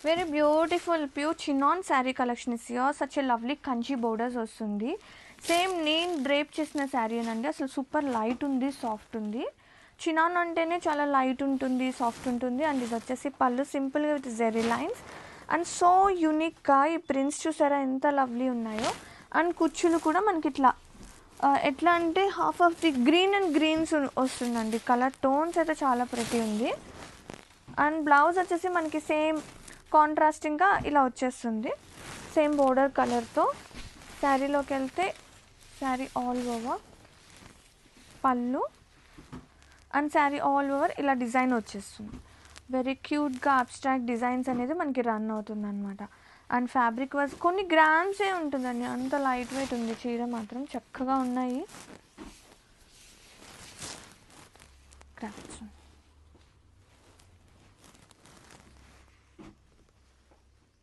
Very beautiful pure chinon sari collection is here. Such a lovely Kanchi borders వస్తుంది. Same నేను drape చేసిన శారీ అండి. అసలు సూపర్ లైట్ ఉంది, సాఫ్ట్ ఉంది. చినాన్ అంటేనే చాలా లైట్ ఉంటుంది, సాఫ్ట్ ఉంటుంది. అండ్ ఇది వచ్చేసి పళ్ళు సింపుల్గా విత్ జెరీ లైన్స్ అండ్ సో యూనిక్గా ఈ ప్రింట్స్ చూసారా ఎంత లవ్లీ ఉన్నాయో. అండ్ కుచ్చులు కూడా మనకి ఇట్లా ఎట్లా అంటే half of the green and greens వస్తుందండి. కలర్ టోన్స్ అయితే చాలా ప్రతి ఉంది. అండ్ బ్లౌజ్ వచ్చేసి మనకి సేమ్ కాంట్రాస్టింగ్గా ఇలా వచ్చేస్తుంది, సేమ్ బోర్డర్ కలర్తో. శారీలోకి వెళ్తే శారీ ఆల్ ఓవర్ పళ్ళు అండ్ శారీ ఆల్ ఓవర్ ఇలా డిజైన్ వచ్చేస్తుంది. వెరీ క్యూట్గా అబ్స్ట్రాక్ట్ డిజైన్స్ అనేది మనకి రన్ అవుతుంది అనమాట. అండ్ ఫ్యాబ్రిక్ వాజ్ కొన్ని గ్రామ్సే ఉంటుందండి, అంత లైట్ వెయిట్ ఉంది. చీర మాత్రం చక్కగా ఉన్నాయి. క్రాఫ్ట్స్